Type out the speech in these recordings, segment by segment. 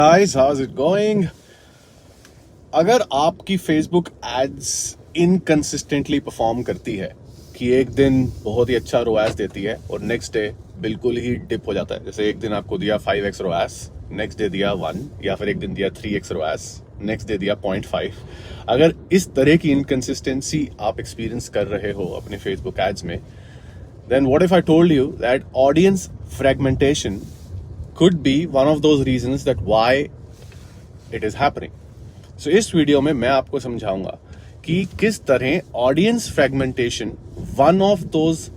Guys, how's it going? अगर आपकी Facebook ads इनकंसिस्टेंटली perform करती है कि एक दिन बहुत ही अच्छा रोएस देती है और नेक्स्ट डे बिल्कुल ही डिप हो जाता है, जैसे एक दिन आपको दिया 5x रोएस, नेक्स्ट डे दिया 1, या फिर एक दिन दिया 3x रोएस, नेक्स्ट डे दिया 0.5। अगर इस तरह की इनकंसिस्टेंसी आप एक्सपीरियंस कर रहे हो अपने फेसबुक एड्स में, then what if I told you that audience fragmentation could be one of those reasons that why it is happening. So इस वीडियो में मैं आपको समझाऊंगा कि किस तरह audience fragmentation one of those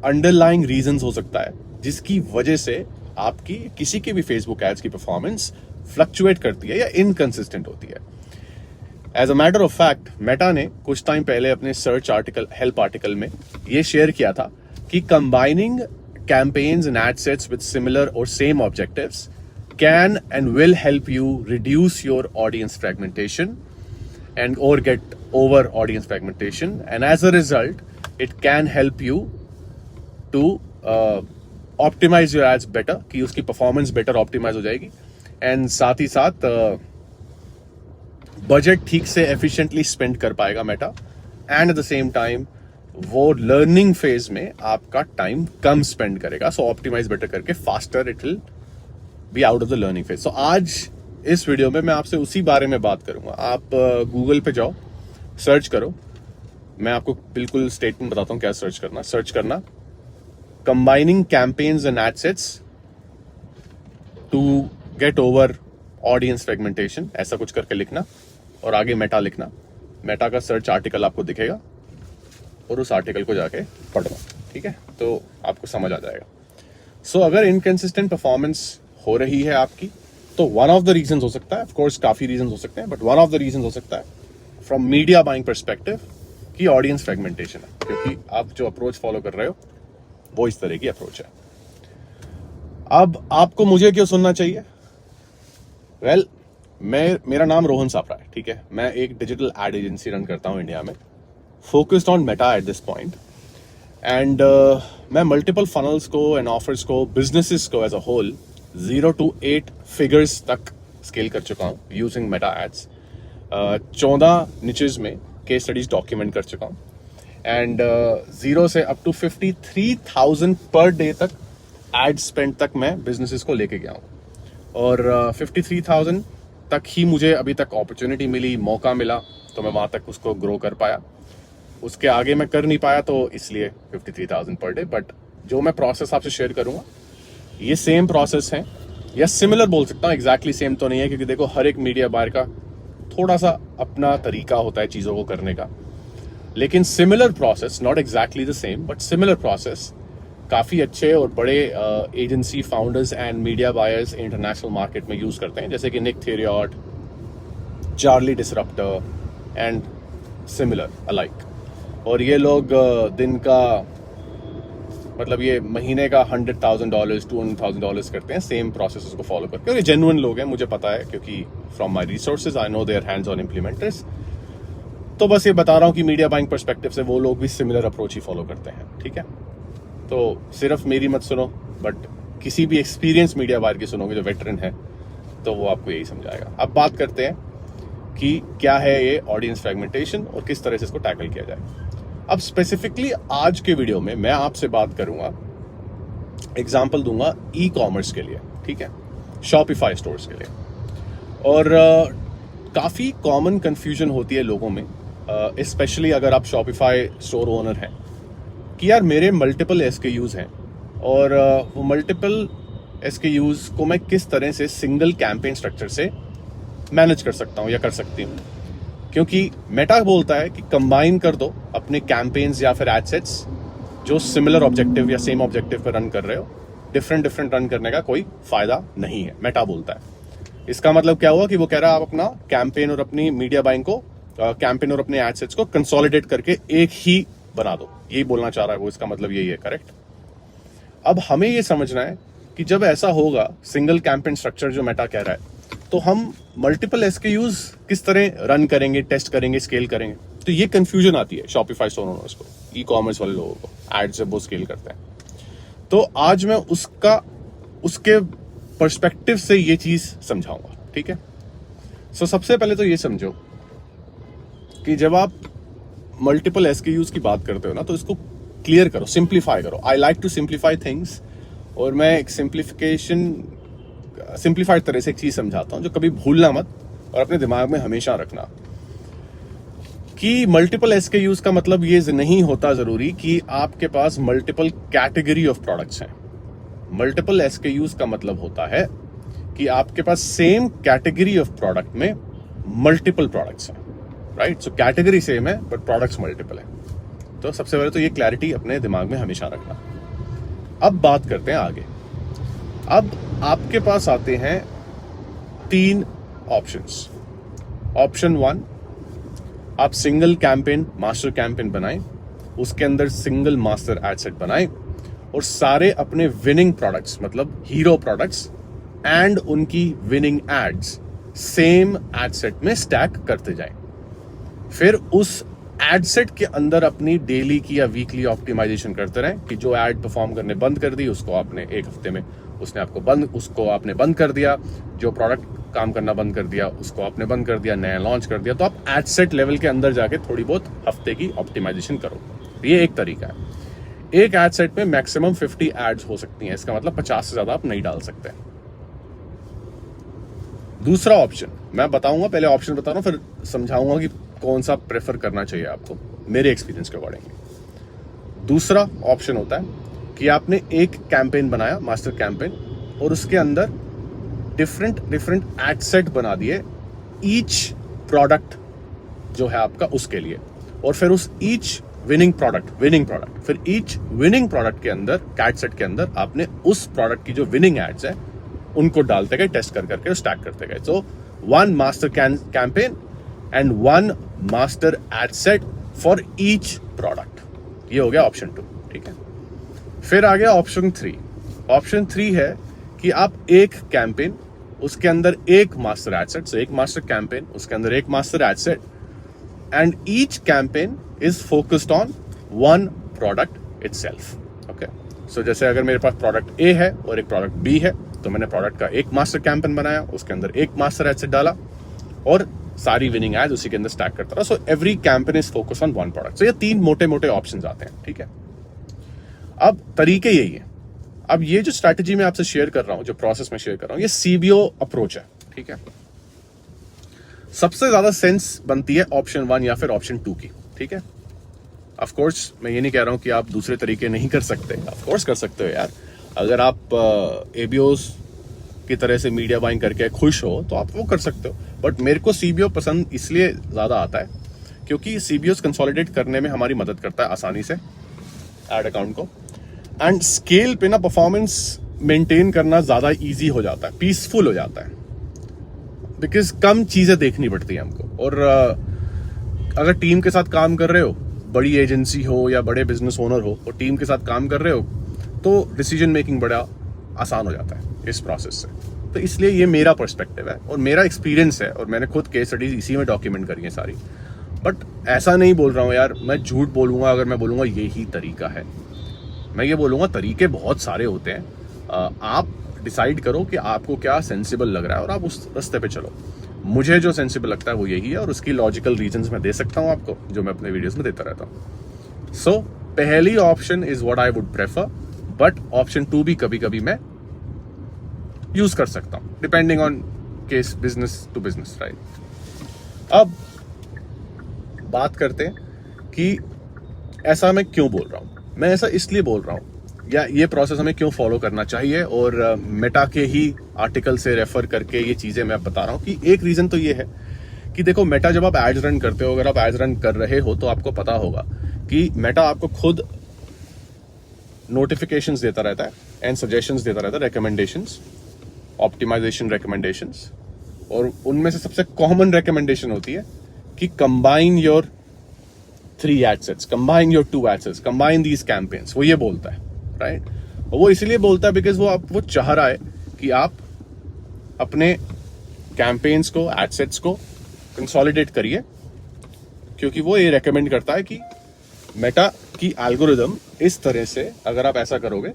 underlying reasons हो सकता है जिसकी वजह से आपकी किसी के भी फेसबुक एड्स की परफॉर्मेंस फ्लक्चुएट करती है या इनकंसिस्टेंट होती है। As a matter of fact, Meta ने कुछ टाइम पहले अपने सर्च आर्टिकल, हेल्प आर्टिकल में ये शेयर किया था कि combining campaigns and ad sets with similar or same objectives can and will help you reduce your audience fragmentation and or get over audience fragmentation, and as a result it can help you to optimize your ads better, कि उसकी performance better optimize हो जाएगी, and साथ ही साथ budget ठीक से efficiently spend कर पाएगा Meta, and at the same time वो लर्निंग फेज में आपका टाइम कम स्पेंड करेगा, सो ऑप्टिमाइज बेटर करके faster it will be out of the learning phase. So आज इस वीडियो में मैं आपसे उसी बारे में बात करूंगा। आप गूगल पे जाओ, सर्च करो, मैं आपको बिल्कुल स्टेटमेंट बताता हूं क्या सर्च करना। सर्च करना combining campaigns and ad sets to get over audience fragmentation, ऐसा कुछ करके लिखना और आगे मेटा लिखना। मेटा का सर्च आर्टिकल आपको दिखेगा और उस आर्टिकल को जाके पढ़ना, ठीक है, तो आपको समझ आ जाएगा। सो अगर इनकंसिस्टेंट परफॉर्मेंस हो रही है आपकी, तो वन ऑफ द रीजंस हो सकता है, ऑफ कोर्स काफी रीजंस हो सकते हैं, but one of the reasons हो सकता है फ्रॉम मीडिया बाइंग परस्पेक्टिव कि ऑडियंस फ्रेगमेंटेशन है, क्योंकि आप जो अप्रोच फॉलो कर रहे हो वो इस तरह की अप्रोच है। अब आपको मुझे क्यों सुनना चाहिए? वेल, मेरा नाम रोहन सापरा है, ठीक है, मैं एक डिजिटल एड एजेंसी रन करता हूं इंडिया में, focused on Meta at this point, and मैं multiple funnels को and offers को, businesses को as a whole 0 to 8 figures तक scale कर चुका हूँ using Meta ads। 14 niches में case studies document कर चुका हूँ, and 0 से up to 53,000 per day तक ad spend तक मैं businesses को लेके गया हूँ, और 53,000 तक ही मुझे अभी तक opportunity मिली, मौका मिला, तो मैं वहां तक उसको ग्रो कर पाया। उसके आगे मैं कर नहीं पाया, तो इसलिए 53,000 पर डे। बट जो मैं प्रोसेस आपसे शेयर करूंगा ये सेम प्रोसेस है, या सिमिलर बोल सकता हूँ, एग्जैक्टली सेम तो नहीं है, क्योंकि देखो हर एक मीडिया बायर का थोड़ा सा अपना तरीका होता है चीज़ों को करने का, लेकिन similar process, not exactly the same but similar process काफ़ी अच्छे और बड़े agency founders and media buyers international market में यूज़ करते हैं, जैसे कि Nick Theriot, Charlie Disrupter and similar alike. और ये लोग दिन का, मतलब ये महीने का $100,000 $200,000 करते हैं सेम प्रोसेस को फॉलो करके, और ये जेन्युइन लोग हैं, मुझे पता है, क्योंकि from my resources I know their hands on implementers. तो बस ये बता रहा हूँ कि मीडिया बाइंग पर्सपेक्टिव से वो लोग भी सिमिलर अप्रोच ही फॉलो करते हैं, ठीक है। तो सिर्फ मेरी मत सुनो, बट किसी भी एक्सपीरियंस मीडिया बायर की सुनोगे जो वेटरन है, तो वो आपको यही समझाएगा। अब बात करते हैं कि क्या है ये ऑडियंस फ्रेगमेंटेशन और किस तरह से इसको टैकल किया जाए। अब स्पेसिफिकली आज के वीडियो में मैं आपसे बात करूंगा, एग्जांपल दूंगा ई कॉमर्स के लिए, ठीक है, शॉपिफाई स्टोर्स के लिए। और काफ़ी कॉमन कंफ्यूजन होती है लोगों में, स्पेशली अगर आप शॉपिफाई स्टोर ओनर हैं, कि यार मेरे मल्टीपल एसकेयूज हैं और वो मल्टीपल एसकेयूज को मैं किस तरह से सिंगल कैंपेन स्ट्रक्चर से मैनेज कर सकता हूँ या कर सकती हूँ, क्योंकि मेटा बोलता है कि कंबाइन कर दो अपने कैंपेन्स या फिर एडसेट्स जो सिमिलर ऑब्जेक्टिव या सेम ऑब्जेक्टिव पर रन कर रहे हो, डिफरेंट रन करने का कोई फायदा नहीं है, मेटा बोलता है। इसका मतलब क्या हुआ कि वो कह रहा है आप अपना कैंपेन और अपनी मीडिया बाइंग को, कैंपेन और अपने एडसेट्स को कंसोलिडेट करके एक ही बना दो, यही बोलना चाह रहा है वो, इसका मतलब यही है, करेक्ट। अब हमें ये समझना है कि जब ऐसा होगा, सिंगल कैंपेन स्ट्रक्चर जो मेटा कह रहा है, तो हम मल्टीपल एसकेयूज किस तरह रन करेंगे, टेस्ट करेंगे, स्केल करेंगे। तो ये कंफ्यूजन आती है शॉपिफाई स्टोर ओनर्स को, ई कॉमर्स वाले लोगों को, एड से वो स्केल करते हैं। तो आज मैं उसके पर्सपेक्टिव से ये चीज समझाऊंगा, ठीक है। सो सबसे पहले तो ये समझो कि जब आप मल्टीपल एसकेयूज की बात करते हो ना, तो इसको क्लियर करो, सिंप्लीफाई करो। I like to simplify things, और मैं एक सिंप्लीफाइड तरह से एक चीज समझाता हूं जो कभी भूलना मत और अपने दिमाग में हमेशा रखना कि मल्टीपल एसकेयूज का मतलब ये नहीं होता जरूरी कि आपके पास मल्टीपल कैटेगरी ऑफ प्रोडक्ट्स हैं। मल्टीपल एसकेयूज का मतलब होता है कि आपके पास सेम कैटेगरी ऑफ प्रोडक्ट में मल्टीपल प्रोडक्ट्स हैं, राइट। सो कैटेगरी सेम है बट प्रोडक्ट्स मल्टीपल है। तो सबसे पहले तो ये क्लैरिटी अपने दिमाग में हमेशा रखना। अब बात करते हैं आगे। अब आपके पास आते हैं 3 ऑप्शंस। ऑप्शन 1, आप सिंगल कैंपेन, मास्टर कैंपेन बनाएं, उसके अंदर सिंगल मास्टर एड सेट बनाएं और सारे अपने विनिंग प्रोडक्ट्स, मतलब हीरो प्रोडक्ट्स एंड उनकी winning ads same ad set में स्टैक करते जाएं। फिर उस एड सेट के अंदर अपनी डेली की या वीकली ऑप्टिमाइजेशन करते रहें कि जो एड परफॉर्म करने बंद कर दी उसको आपने एक हफ्ते में उसको आपने बंद कर दिया, जो प्रोडक्ट काम करना बंद कर दिया उसको आपने बंद कर दिया, नया लॉन्च कर दिया। तो आप एड सेट लेवल के अंदर जाके थोड़ी बहुत हफ्ते की ऑप्टिमाइजेशन करो। ये एक तरीका है। एक एड सेट में मैक्सिमम 50 एड्स हो सकती हैं, इसका मतलब 50 से ज्यादा आप नहीं डाल सकते। दूसरा ऑप्शन मैं बताऊंगा, पहले ऑप्शन बता रहा हूं फिर समझाऊंगा कि कौन सा प्रेफर करना चाहिए आपको मेरे एक्सपीरियंस के अकॉर्डिंग। दूसरा ऑप्शन होता है कि आपने एक कैंपेन बनाया, मास्टर कैंपेन, और उसके अंदर डिफरेंट एड सेट बना दिए ईच प्रोडक्ट जो है आपका उसके लिए, और फिर उस ईच विनिंग प्रोडक्ट फिर ईच विनिंग प्रोडक्ट के अंदर, एड सेट के अंदर आपने उस प्रोडक्ट की जो विनिंग एड्स है उनको डालते गए, टेस्ट करके स्टैक करते गए। सो 1 master campaign and 1 master ad set for each product. ये हो गया ऑप्शन 2, ठीक है। फिर आ गया ऑप्शन 3। ऑप्शन 3 है कि आप एक कैंपेन, उसके अंदर एक मास्टर एड सेट, एक मास्टर कैंपेन, उसके अंदर एक master ad set, and each campaign is focused on 1 product itself. Okay, so जैसे अगर मेरे पास प्रोडक्ट ए है और एक प्रोडक्ट बी है, तो मैंने प्रोडक्ट का एक मास्टर कैंपेन बनाया, उसके अंदर एक मास्टर एड सेट डाला और सारी विनिंग एड्स उसी के अंदर स्टैक करता रहा। So every campaign is focus on 1 product. So ये 3 मोटे ऑप्शंस आते हैं, ठीक है। अब तरीके यही है। अब ये जो स्ट्रैटेजी मैं आपसे शेयर कर रहा हूं, जो प्रोसेस में शेयर कर रहा हूं, ये सीबीओ अप्रोच है, ठीक है। सबसे ज्यादा सेंस बनती है ऑप्शन 1 या फिर ऑप्शन 2 की, ठीक है। ऑफ कोर्स मैं ये नहीं कह रहा हूं कि आप दूसरे तरीके नहीं कर सकते, ऑफ कोर्स कर सकते हो यार। अगर आप एबीओस की तरह से मीडिया बाइंग करके खुश हो तो आप वो कर सकते हो, बट मेरे को सीबीओ पसंद इसलिए ज्यादा आता है क्योंकि सीबीओस कंसोलिडेट करने में हमारी मदद करता है आसानी से एड अकाउंट को, एंड स्केल पे ना परफॉर्मेंस मेंटेन करना ज्यादा इजी हो जाता है, पीसफुल हो जाता है, बिकॉज कम चीजें देखनी पड़ती है हमको। और अगर टीम के साथ काम कर रहे हो, बड़ी एजेंसी हो या बड़े बिजनेस ओनर हो और टीम के साथ काम कर रहे हो, तो डिसीजन मेकिंग बड़ा आसान हो जाता है इस प्रोसेस से। तो इसलिए ये मेरा पर्सपेक्टिव है और मेरा एक्सपीरियंस है, और मैंने खुद केस स्टडीज इसी में डॉक्यूमेंट करी है सारी। बट ऐसा नहीं बोल रहा हूँ यार, मैं झूठ बोलूंगा अगर मैं बोलूंगा यही तरीका है। मैं ये बोलूंगा तरीके बहुत सारे होते हैं, आप डिसाइड करो कि आपको क्या सेंसिबल लग रहा है और आप उस रास्ते पे चलो। मुझे जो सेंसिबल लगता है वो यही है, और उसकी लॉजिकल रीजंस मैं दे सकता हूँ आपको, जो मैं अपने वीडियोस में देता रहता हूँ। सो पहली option is what I would prefer, but option 2 भी कभी कभी मैं यूज कर सकता हूं, depending on case, business to business, right. अब बात करते हैं कि ऐसा मैं क्यों बोल रहा हूं। मैं ऐसा इसलिए बोल रहा हूं, या ये प्रोसेस हमें क्यों फॉलो करना चाहिए, और मेटा के ही आर्टिकल से रेफर करके ये चीजें मैं बता रहा हूं कि एक रीजन तो ये है कि देखो, मेटा जब आप एड्स रन करते हो, अगर आप एड्स रन कर रहे हो तो आपको पता होगा कि मेटा आपको खुद नोटिफिकेशंस देता रहता है एंड सजेशंस देता रहता है, रिकमेंडेशंस, ऑप्टिमाइजेशन रिकमेंडेशंस, और उनमें से सबसे कॉमन रिकमेंडेशन होती है कि combine your 3 ad sets, combine your 2 ad sets, combine these campaigns. वो ये बोलता है, राइट। और वो इसलिए बोलता है बिकॉज वो चाह रहा है कि आप अपने कैंपेन्स को, एड सेट्स को कंसोलिडेट करिए, क्योंकि वो ये रेकमेंड करता है कि मेटा की एल्गोरिदम इस तरह से अगर आप ऐसा करोगे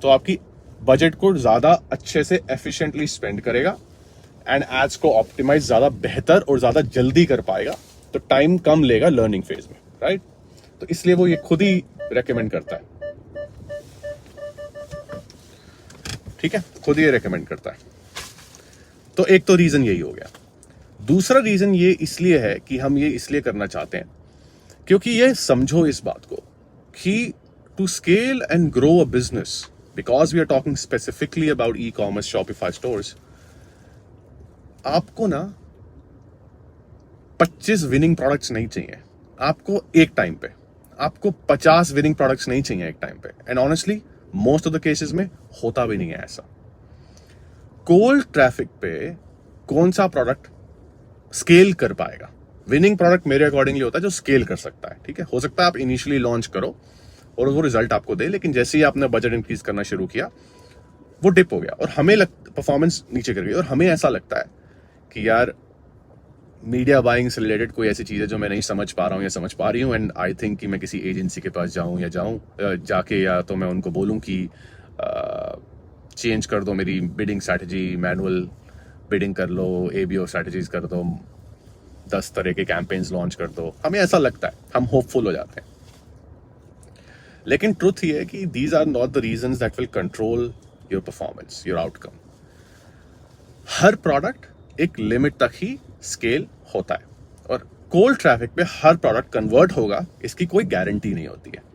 तो आपकी बजट को ज्यादा अच्छे से एफिशिएंटली स्पेंड करेगा एंड एड्स को ऑप्टिमाइज ज्यादा बेहतर और ज्यादा जल्दी कर पाएगा, तो टाइम कम लेगा लर्निंग फेज में, राइट? तो इसलिए वो ये खुद ही रेकमेंड करता है, ठीक है, खुद ही रेकमेंड करता है। तो एक तो रीजन यही हो गया। दूसरा रीजन ये इसलिए है कि हम ये इसलिए करना चाहते हैं क्योंकि ये समझो इस बात को कि to scale and grow a business, because we are talking specifically about ecommerce, Shopify stores, आपको ना 25 विनिंग प्रोडक्ट्स नहीं चाहिए आपको एक टाइम पे, आपको 50 विनिंग प्रोडक्ट्स नहीं चाहिए एक टाइम पे। And honestly most of the cases में होता भी नहीं है ऐसा। कोल्ड ट्रैफिक पे कौन सा प्रोडक्ट स्केल कर पाएगा? विनिंग प्रोडक्ट मेरे अकॉर्डिंगली होता है जो स्केल कर सकता है, ठीक है। हो सकता है आप इनिशियली लॉन्च करो और वो रिजल्ट आपको दे, लेकिन जैसे ही आपने बजट इंक्रीज करना शुरू किया वो डिप हो गया और हमें परफॉर्मेंस नीचे कर गई, और हमें ऐसा लगता है कि यार मीडिया बाइंग से रिलेटेड कोई ऐसी चीज है जो मैं नहीं समझ पा रहा हूँ या समझ पा रही हूँ, एंड आई थिंक कि मैं किसी एजेंसी के पास जाके या तो मैं उनको बोलूँ कि चेंज कर दो मेरी बिडिंग स्ट्रैटेजी, मैनुअल बिडिंग कर लो, एबीओ स्ट्रैटेजीज कर दो, 10 तरह के कैंपेन्स लॉन्च कर दो। हमें ऐसा लगता है, हम होपफुल हो जाते हैं, लेकिन ट्रुथ ये है कि these are not the reasons that will control your performance, your outcome. हर प्रोडक्ट एक लिमिट तक ही स्केल होता है, और कोल्ड ट्रैफिक पे हर प्रोडक्ट कन्वर्ट होगा इसकी कोई गारंटी नहीं होती है।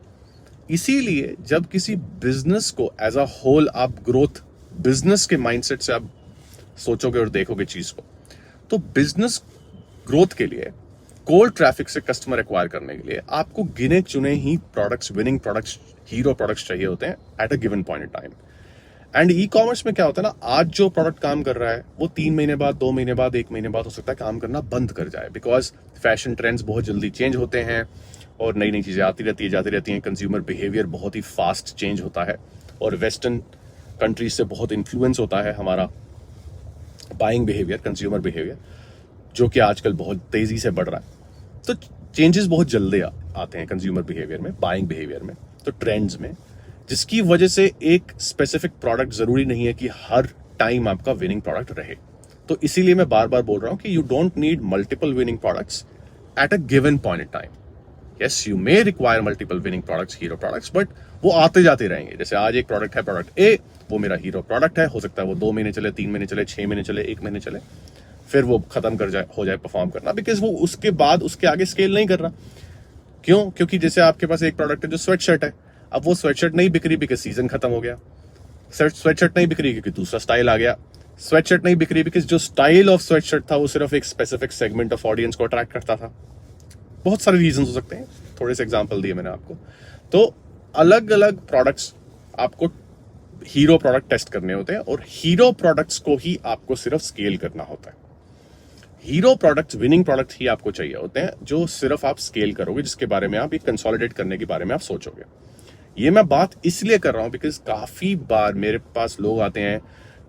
इसीलिए जब किसी बिजनेस को एज अ होल आप ग्रोथ बिजनेस के माइंडसेट से आप सोचोगे और देखोगे चीज को, तो बिजनेस ग्रोथ के लिए कोल्ड ट्रैफिक से कस्टमर एक्वायर करने के लिए आपको गिने चुने ही products, winning products, hero products चाहिए होते हैं at a given point in time. And e commerce में क्या होता है ना, आज जो प्रोडक्ट काम कर रहा है वो 3 महीने बाद, 2 महीने बाद, 1 महीने बाद हो सकता है काम करना बंद कर जाए, बिकॉज फैशन ट्रेंड्स बहुत जल्दी चेंज होते हैं और नई नई चीजें आती रहती है, जाती रहती हैं। कंज्यूमर बिहेवियर बहुत ही फास्ट चेंज होता है और वेस्टर्न कंट्रीज से बहुत इन्फ्लुएंस होता है हमारा बाइंग बिहेवियर, कंज्यूमर बिहेवियर, जो कि आजकल बहुत तेजी से बढ़ रहा है। तो चेंजेस बहुत जल्दी आते हैं कंज्यूमर बिहेवियर में, बाइंग बिहेवियर में, तो ट्रेंड्स में, जिसकी वजह से एक स्पेसिफिक प्रोडक्ट जरूरी नहीं है कि हर टाइम आपका विनिंग प्रोडक्ट रहे। तो इसीलिए मैं बार बार बोल रहा हूं कि you don't need multiple winning products at a given point in time. Yes, you may require multiple winning products, hero products, but वो आते जाते रहेंगे। जैसे आज एक प्रोडक्ट है, प्रोडक्ट ए, वो मेरा हीरो प्रोडक्ट है, हो सकता है वो 2 महीने चले, 3 महीने चले, 6 महीने चले, 1 महीने चले, फिर वो खत्म हो जाए परफॉर्म करना, बिकॉज वो उसके बाद उसके आगे स्केल नहीं कर रहा। क्यों? क्योंकि जैसे आपके पास एक प्रोडक्ट है जो स्वेट शर्ट है, अब वो स्वेट शर्ट नहीं बिक रही बिकॉज सीजन खत्म हो गया, स्वेट शर्ट नहीं बिक रही क्योंकि दूसरा स्टाइल आ गया, स्वेट शर्ट नहीं बिक रही बिकॉज जो स्टाइल ऑफ स्वेट शर्ट था वो सिर्फ एक स्पेसिफिक सेगमेंट ऑफ ऑडियंस को अट्रैक्ट करता था। बहुत सारे रीजन हो सकते हैं, थोड़े से एग्जाम्पल दिए मैंने आपको। तो अलग अलग प्रोडक्ट्स आपको हीरो प्रोडक्ट टेस्ट करने होते हैं और हीरो प्रोडक्ट्स को ही आपको सिर्फ स्केल करना होता है। हीरो प्रोडक्ट्स, विनिंग प्रोडक्ट ही आपको चाहिए होते हैं जो सिर्फ आप स्केल करोगे, जिसके बारे में आप एक कंसोलिडेट करने के बारे में आप सोचोगे। ये मैं बात इसलिए कर रहा हूं बिकॉज काफी बार मेरे पास लोग आते हैं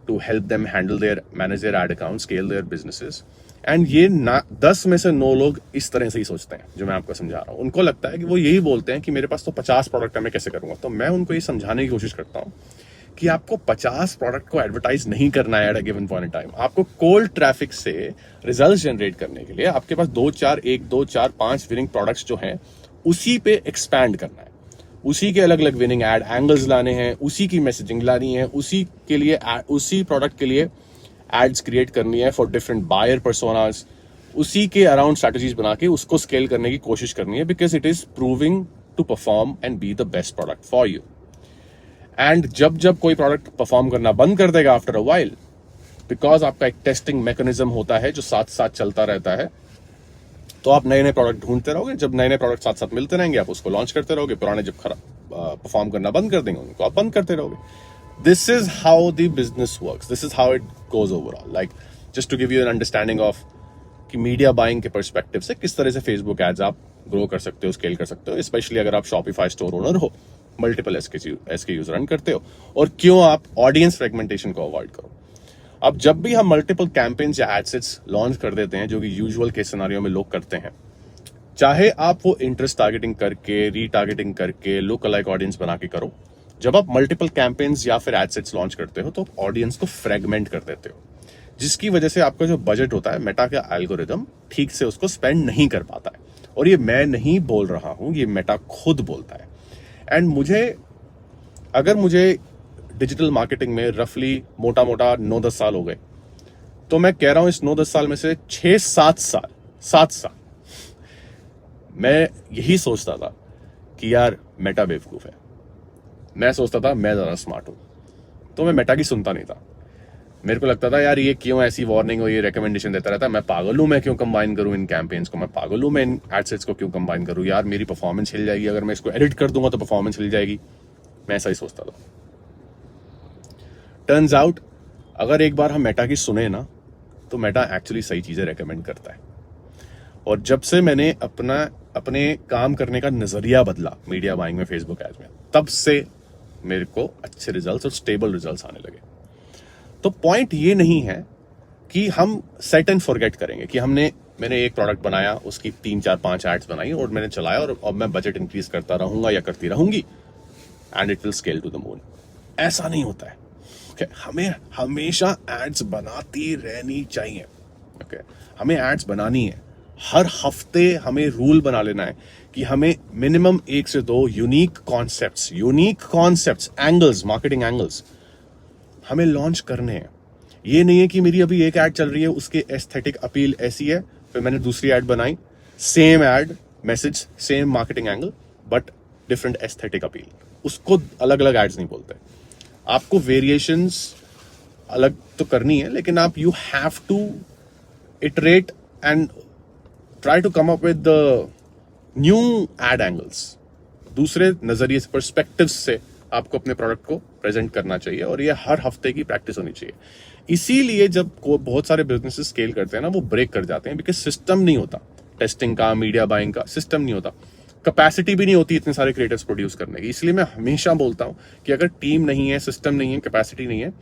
to help them handle their, manage their ad account, scale their businesses, and ये 10 में से 9 लोग इस तरह से ही सोचते हैं जो मैं आपको समझा रहा हूं। उनको लगता है कि वो यही बोलते हैं कि मेरे पास तो 50 प्रोडक्ट है, मैं कैसे करूंगा। तो मैं उनको ये समझाने की कोशिश करता हूं कि आपको 50 प्रोडक्ट को एडवर्टाइज नहीं करना है eight a given point in time. आपको कोल्ड ट्रैफिक से रिजल्ट जनरेट करने के लिए आपके पास 2, 4, 1, 2, 4, 5 विनिंग प्रोडक्ट्स जो हैं उसी पे एक्सपैंड करना है, उसी के अलग अलग विनिंग एड एंगल्स लाने हैं, उसी की मैसेजिंग लानी है, उसी के लिए उसी प्रोडक्ट के लिए एड्स क्रिएट करनी है फॉर डिफरेंट बायर पर्सोनास, उसी के अराउंड स्ट्रैटेजीज बना के उसको स्केल करने की कोशिश करनी है, because it is proving to perform and be the best product for you. And जब कोई प्रोडक्ट परफॉर्म करना बंद कर देगा आफ्टर अ वाइल, बिकॉज आपका एक टेस्टिंग मैकेनिज्म होता है जो साथ साथ चलता रहता है, तो आप नए नए प्रोडक्ट ढूंढते रहोगे। जब नए नए प्रोडक्ट साथ साथ मिलते रहेंगे आप उसको लॉन्च करते रहोगे, पुराने जब खराब परफॉर्म करना बंद कर देंगे उनको आप बंद करते रहोगे। This is how the business works, this is how it goes overall. Like just to give you an understanding of कि मीडिया बाइंग के पर्सपेक्टिव से किस तरह से फेसबुक एड्स आप ग्रो कर सकते हो, स्केल कर सकते हो, स्पेशली अगर आप शॉपिफाई स्टोर ओनर हो, मल्टीपल एसकेयूज रन करते हो, और क्यों आप ऑडियंस फ्रेगमेंटेशन को अवॉइड करो। अब जब भी हम मल्टीपल कैंपेन्स या एडसेट्स लॉन्च कर देते हैं, जो कि यूजुअल केस सिनेरियो में लोग करते हैं, चाहे आप वो इंटरेस्ट टारगेटिंग करके, रीटारगेटिंग करके, लुक अलाइक ऑडियंस बना के करो, जब आप मल्टीपल कैंपेन्स या फिर एड सेट्स लॉन्च करते हो तो ऑडियंस को फ्रेगमेंट कर देते हो, जिसकी वजह से आपका जो बजट होता है, मेटा का एल्गोरिदम ठीक से उसको स्पेंड नहीं कर पाता है। और ये मैं नहीं बोल रहा हूं, ये मेटा खुद बोलता है। एंड अगर मुझे डिजिटल मार्केटिंग में रफली मोटा मोटा 9-10 साल हो गए, तो मैं कह रहा हूं इस 9-10 साल में से 6-7 साल मैं यही सोचता था कि यार मेटा बेवकूफ है। मैं सोचता था मैं ज्यादा स्मार्ट हूं, तो मैं मेटा की सुनता नहीं था। मेरे को लगता था यार ये क्यों ऐसी वार्निंग और ये रिकमेंडेशन देता रहता है, मैं पागल हूं, मैं क्यों कंबाइन करूं इन कैंपेन्स को, मैं पागल हूं, मैं इन एडसेट्स को क्यों कंबाइन करूं, यार मेरी परफॉर्मेंस हिल जाएगी, अगर मैं इसको एडिट कर दूंगा तो परफॉर्मेंस हिल जाएगी। मैं ऐसा ही सोचता था। टर्न्स आउट अगर एक बार हम मेटा की सुने ना, तो मेटा एक्चुअली सही चीजें रेकमेंड करता है। और जब से मैंने अपने काम करने का नजरिया बदला मीडिया बाइंग में, फेसबुक एड्स में, तब से मेरे को अच्छे रिजल्ट्स और स्टेबल रिजल्ट्स आने लगे। तो पॉइंट ये नहीं है कि हम सेट एंड फॉरगेट करेंगे कि मैंने एक प्रोडक्ट बनाया, उसकी 3-4-5 एड्स बनाई और मैंने चलाया और अब मैं बजट इंक्रीज करता रहूंगा या करती रहूंगी and it will scale to the moon. ऐसा नहीं होता है। हमें हमेशा एड्स बनाती रहनी चाहिए। हमें एड्स बनानी है। हर हफ्ते हमें रूल बना लेना है कि हमें मिनिमम 1 से 2 unique concepts, angles, marketing angles हमें लॉन्च करने हैं। ये नहीं है कि मेरी अभी एक ऐड चल रही है, उसके एस्थेटिक अपील ऐसी है, फिर मैंने दूसरी ऐड बनाई, same add, message, same marketing angle, but different aesthetic appeal. उसको अलग अलग एड्स नहीं बोलते। आपको वेरिएशंस अलग तो करनी है, लेकिन आप you have to iterate and try to come up with new ad angles. दूसरे नजरिए से, पर्सपेक्टिव से आपको अपने प्रोडक्ट को प्रेजेंट करना चाहिए और ये हर हफ्ते की प्रैक्टिस होनी चाहिए। इसीलिए जब बहुत सारे बिजनेसेस स्केल करते हैं ना, वो ब्रेक कर जाते हैं, बिकॉज सिस्टम नहीं होता टेस्टिंग का, मीडिया बाइंग का सिस्टम नहीं होता, कैपेसिटी भी नहीं होती इतने सारे क्रिएटर्स प्रोड्यूस करने की। इसलिए मैं हमेशा बोलता हूं कि अगर टीम नहीं है, सिस्टम नहीं है, कैपेसिटी नहीं है,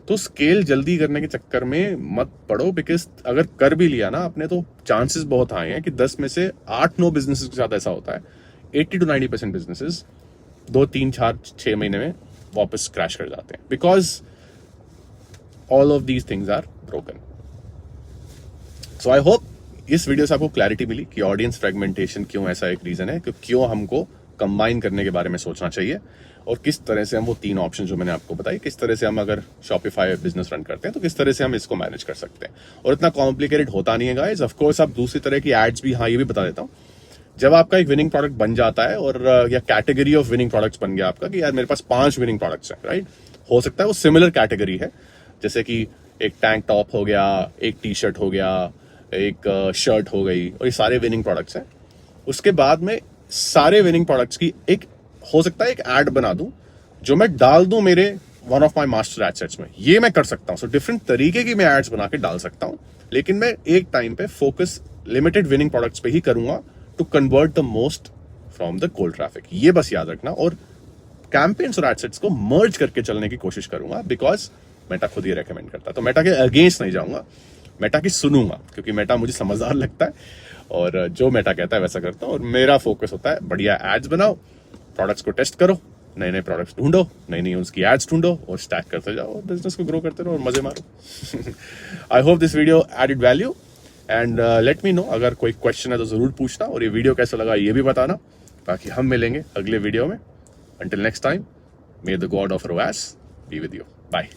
तो स्केल जल्दी करने के चक्कर में मत पड़ो। बिकॉज अगर कर भी लिया ना आपने, तो चांसेस बहुत हाई हैं कि 10 में से 8-9 बिजनेसेस के साथ ऐसा होता है, 80 to 90% बिजनेसेस 2-3-4-6 महीने में वापस क्रैश कर जाते हैं, because all of these things are broken. So I hope इस वीडियो से आपको क्लैरिटी मिली कि ऑडियंस फ्रेगमेंटेशन क्यों ऐसा एक रीजन है, कि क्यों हमको कंबाइन करने के बारे में सोचना चाहिए और किस तरह से हम वो 3 ऑप्शन जो मैंने आपको बताई, किस तरह से हम अगर शॉपिफाई बिजनेस रन करते हैं तो किस तरह से हम इसको मैनेज कर सकते हैं। और इतना कॉम्प्लिकेटेड होता नहीं है गाइस। ऑफ कोर्स आप दूसरी तरह की एड्स भी, हाँ ये भी बता देता हूँ, जब आपका एक विनिंग प्रोडक्ट बन जाता है और या कैटेगरी ऑफ विनिंग प्रोडक्ट्स बन गया आपका, कि यार मेरे पास 5 विनिंग प्रोडक्ट्स हैं, राइट, हो सकता है वो सिमिलर कैटेगरी है, जैसे कि एक टैंक टॉप हो गया, एक टी शर्ट हो गया, एक शर्ट हो गई, और ये सारे विनिंग प्रोडक्ट्स हैं। उसके बाद में सारे विनिंग प्रोडक्ट्स की एक, हो सकता है एक एड बना दूं जो मैं डाल दूं मेरे one of my master assets में, ये मैं कर सकता हूं। सो डिफरेंट तरीके की मैं एड्स बना के डाल सकता हूं, लेकिन मैं एक टाइम पे फोकस लिमिटेड विनिंग प्रोडक्ट्स पे ही करूंगा to convert the most from the cold traffic. ये बस याद रखना। और कैंपेन्स और एडसेट्स को मर्ज करके चलने की कोशिश करूंगा, बिकॉज मेटा खुद ही रेकमेंड करता है। तो मेटा के अगेंस्ट नहीं जाऊंगा, मेटा की सुनूंगा, क्योंकि मेटा मुझे समझदार लगता है और जो मेटा कहता है वैसा करता हूं। और मेरा फोकस होता है बढ़िया एड्स बनाओ, प्रोडक्ट्स को टेस्ट करो, नए नए प्रोडक्ट्स ढूंढो, नई नई उसकी एड्स ढूंढो और स्टैक करते जाओ और बिजनेस को ग्रो करते रहो और मजे मारो। I hope this video added value and let me know, अगर कोई क्वेश्चन है तो जरूर पूछना, और ये वीडियो कैसा लगा ये भी बताना। बाकी हम मिलेंगे अगले वीडियो में। Until next time, may the God of ROAS be with you. Bye.